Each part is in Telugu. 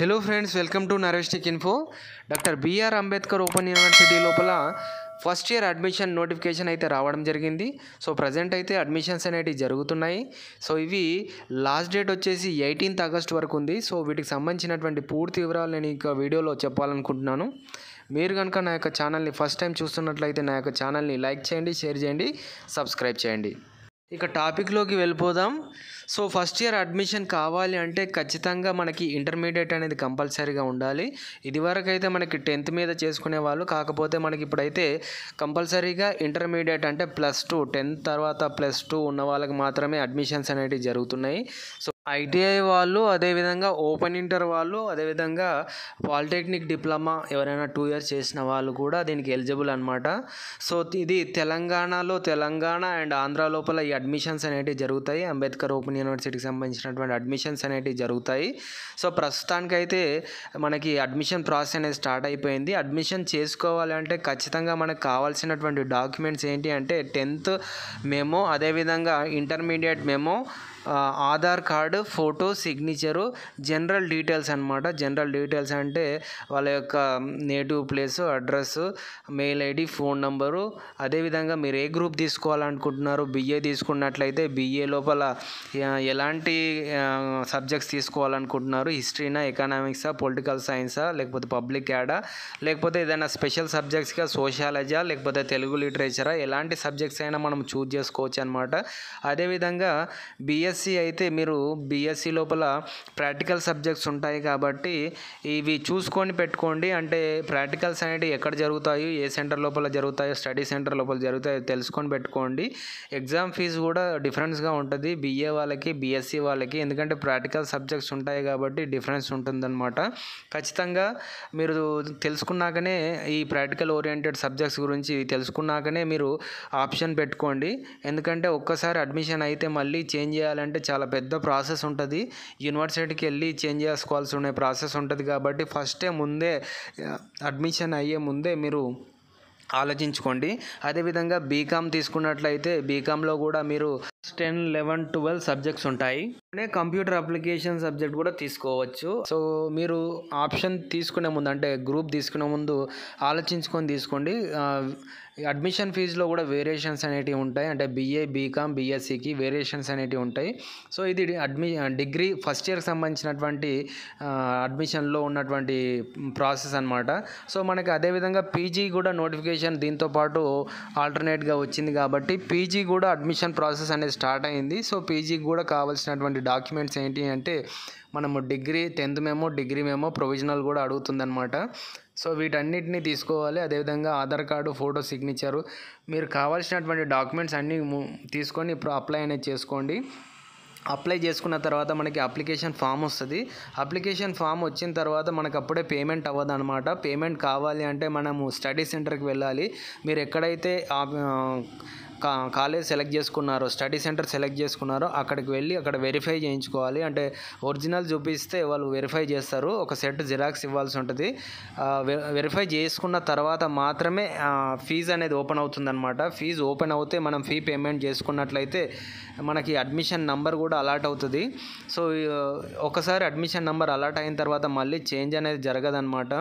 హలో ఫ్రెండ్స్, వెల్కమ్ టు నరేష్టిక్ info. Doctor BR Ambedkar open university లోపల ఫస్ట్ ఇయర్ అడ్మిషన్ నోటిఫికేషన్ అయితే రావడం జరిగింది. సో ప్రజెంట్ అయితే అడ్మిషన్స్ అనేవి జరుగుతున్నాయి. సో ఇవి లాస్ట్ డేట్ వచ్చేసి 18th ఆగస్ట్ వరకు ఉంది. సో వీటికి సంబంధించినటువంటి పూర్తి వివరాలు నేను ఇక వీడియోలో చెప్పాలనుకుంటున్నాను. మీరు కనుక నా యొక్క ఛానల్ని ఫస్ట్ టైం చూస్తున్నట్లయితే నా యొక్క ఛానల్ని లైక్ చేయండి, షేర్ చేయండి, సబ్స్క్రైబ్ చేయండి. ఇక టాపిక్లోకి వెళ్ళిపోదాం. సో ఫస్ట్ ఇయర్ అడ్మిషన్ కావాలి అంటే ఖచ్చితంగా మనకి ఇంటర్మీడియట్ అనేది కంపల్సరీగా ఉండాలి. ఇదివరకు అయితే మనకి 10th మీద చేసుకునే వాళ్ళు, కాకపోతే మనకి ఇప్పుడైతే కంపల్సరీగా ఇంటర్మీడియట్ అంటే +2, 10th తర్వాత +2 ఉన్న వాళ్ళకి మాత్రమే అడ్మిషన్స్ అనేవి జరుగుతున్నాయి. సో ఐటీఐ వాళ్ళు, అదేవిధంగా ఓపెన్ ఇంటర్ వాళ్ళు, అదేవిధంగా పాలిటెక్నిక్ డిప్లొమా ఎవరైనా 2 years చేసిన వాళ్ళు కూడా దీనికి ఎలిజిబుల్ అనమాట. సో ఇది తెలంగాణ అండ్ ఆంధ్ర లోపల ఈ అడ్మిషన్స్ అనేవి జరుగుతాయి. అంబేద్కర్ ఓపెన్ యూనివర్సిటీకి సంబంధించినటువంటి అడ్మిషన్స్ అనేవి జరుగుతాయి. సో ప్రస్తుతానికైతే మనకి అడ్మిషన్ ప్రాసెస్ అనేది స్టార్ట్ అయిపోయింది. అడ్మిషన్ చేసుకోవాలి అంటే ఖచ్చితంగా మనకు కావాల్సినటువంటి డాక్యుమెంట్స్ ఏంటి అంటే 10th మెమో, అదేవిధంగా intermediate memo, Aadhaar card, photo, signature, general details అనమాట. జనరల్ డీటెయిల్స్ అంటే వాళ్ళ యొక్క native place, address, mail ID, phone number, అదేవిధంగా మీరు ఏ గ్రూప్ తీసుకోవాలనుకుంటున్నారు. బిఏ తీసుకున్నట్లయితే బిఏ లోపల ఎలాంటి సబ్జెక్ట్స్ తీసుకోవాలనుకుంటున్నారు, హిస్టరీనా, ఎకనామిక్సా, పొలిటికల్ సైన్సా, లేకపోతే పబ్లిక్ యాడా, లేకపోతే ఏదైనా స్పెషల్ సబ్జెక్ట్స్గా సోషాలజీయా, లేకపోతే తెలుగు లిటరేచరా, ఎలాంటి సబ్జెక్ట్స్ అయినా మనం చూజ్ చేసుకోవచ్చు అనమాట. అదేవిధంగా బీఎస్సీ అయితే మీరు బీఎస్సీ లోపల ప్రాక్టికల్ సబ్జెక్ట్స్ ఉంటాయి కాబట్టి ఇవి చూసుకొని పెట్టుకోండి. అంటే ప్రాక్టికల్స్ అనేవి ఎక్కడ జరుగుతాయో, ఏ సెంటర్ లోపల జరుగుతాయో, స్టడీ సెంటర్ లోపల జరుగుతాయో తెలుసుకొని పెట్టుకోండి. ఎగ్జామ్ ఫీజు కూడా డిఫరెన్స్గా ఉంటుంది బీఏ వాళ్ళకి, బీఎస్సీ వాళ్ళకి. ఎందుకంటే ప్రాక్టికల్ సబ్జెక్ట్స్ ఉంటాయి కాబట్టి డిఫరెన్స్ ఉంటుందన్నమాట. ఖచ్చితంగా మీరు తెలుసుకున్నాకనే, ఈ ప్రాక్టికల్ ఓరియంటెడ్ సబ్జెక్ట్స్ గురించి తెలుసుకున్నాకనే మీరు ఆప్షన్ పెట్టుకోండి. ఎందుకంటే ఒక్కసారి అడ్మిషన్ అయితే మళ్ళీ చేంజ్ చేయాలంటే చాలా పెద్ద ప్రాసెస్ ఉంటుంది. యూనివర్సిటీకి వెళ్ళి చేంజ్ చేసుకోవాల్సి ఉండే ప్రాసెస్ ఉంటుంది. కాబట్టి ఫస్టే ముందే అడ్మిషన్ అయ్యే ముందే మీరు ఆలోచించుకోండి. అదేవిధంగా బీకామ్ తీసుకున్నట్లయితే బీకామ్లో కూడా మీరు 10, 11, 12 సబ్జెక్ట్స్ ఉంటాయి. కంప్యూటర్ అప్లికేషన్ సబ్జెక్ట్ కూడా తీసుకోవచ్చు. సో మీరు ఆప్షన్ తీసుకునే ముందు, అంటే గ్రూప్ తీసుకునే ముందు ఆలోచించుకొని తీసుకోండి. అడ్మిషన్ ఫీజులో కూడా వేరియేషన్స్ అనేటివి ఉంటాయి. అంటే బీఏ, బీకామ్, బీఎస్సీకి వేరియేషన్స్ అనేటివి ఉంటాయి. సో ఇది డిగ్రీ ఫస్ట్ ఇయర్కి సంబంధించినటువంటి అడ్మిషన్లో ఉన్నటువంటి ప్రాసెస్ అనమాట. సో మనకి అదేవిధంగా పీజీ కూడా నోటిఫికేషన్ దీంతో పాటు ఆల్టర్నేట్గా వచ్చింది కాబట్టి పీజీ కూడా అడ్మిషన్ ప్రాసెస్ అనేది స్టార్ట్ అయింది. సో పీజీకి కూడా కావాల్సినటువంటి డాక్యుమెంట్స్ ఏంటి అంటే మనము 10th memo, degree memo, provisional కూడా అడుగుతుందన్నమాట. సో వీటన్నిటిని తీసుకోవాలి. అదేవిధంగా ఆధార్ కార్డు, ఫోటో, సిగ్నేచరు, మీరు కావాల్సినటువంటి డాక్యుమెంట్స్ అన్నీ తీసుకొని ఇప్పుడు అప్లై అనేది చేసుకోండి. అప్లై చేసుకున్న తర్వాత మనకి అప్లికేషన్ ఫామ్ వస్తుంది. అప్లికేషన్ ఫామ్ వచ్చిన తర్వాత మనకు అప్పుడే పేమెంట్ అవ్వదు అనమాట. పేమెంట్ కావాలి అంటే మనము స్టడీ సెంటర్కి వెళ్ళాలి. మీరు ఎక్కడైతే కాలేజ్ సెలెక్ట్ చేసుకున్నారో, స్టడీ సెంటర్ సెలెక్ట్ చేసుకున్నారో అక్కడికి వెళ్ళి అక్కడ వెరిఫై చేయించుకోవాలి. అంటే ఒరిజినల్ చూపిస్తే వాళ్ళు వెరిఫై చేస్తారు. ఒక సెట్ జిరాక్స్ ఇవ్వాల్సి ఉంటుంది. వెరిఫై చేసుకున్న తర్వాత మాత్రమే ఫీజు అనేది ఓపెన్ అవుతుందన్నమాట. ఫీజు ఓపెన్ అవుతే మనం ఫీ పేమెంట్ చేసుకున్నట్లయితే మనకి అడ్మిషన్ నెంబర్ కూడా అలాట్ అవుతుంది. సో ఒకసారి అడ్మిషన్ నెంబర్ అలాట్ అయిన తర్వాత మళ్ళీ చేంజ్ అనేది జరగదన్నమాట.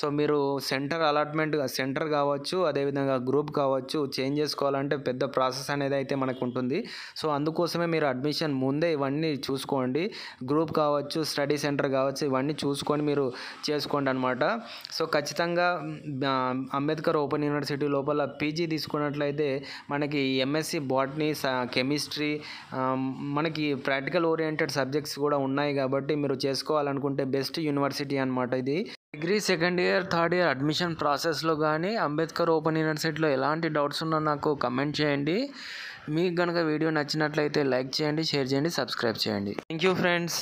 సో మీరు సెంటర్ కావచ్చు, అదేవిధంగా గ్రూప్ కావచ్చు, చేంజ్ చేసుకోవాలంటే పెద్ద ప్రాసెస్ అనేది అయితే మనకు ఉంటుంది. సో అందుకోసమే మీరు అడ్మిషన్ ముందే ఇవన్నీ చూసుకోండి. గ్రూప్ కావచ్చు, స్టడీ సెంటర్ కావచ్చు, ఇవన్నీ చూసుకొని మీరు చేసుకోండి అనమాట. సో ఖచ్చితంగా అంబేద్కర్ ఓపెన్ యూనివర్సిటీ లోపల పీజీ తీసుకున్నట్లయితే మనకి ఎంఎస్సి బాటనీ, కెమిస్ట్రీ, మనకి ప్రాక్టికల్ ఓరియంటెడ్ సబ్జెక్ట్స్ కూడా ఉన్నాయి కాబట్టి మీరు చేసుకోవాలనుకుంటే బెస్ట్ యూనివర్సిటీ అనమాట ఇది. Degree second year, third year admission ప్రాసెస్లో కానీ అంబేద్కర్ ఓపెన్ యూనివర్సిటీలో ఎలాంటి డౌట్స్ ఉన్నా నాకు కమెంట్ చేయండి. మీకు కనుక వీడియో నచ్చినట్లయితే లైక్ చేయండి, షేర్ చేయండి, సబ్స్క్రైబ్ చేయండి. Thank you friends.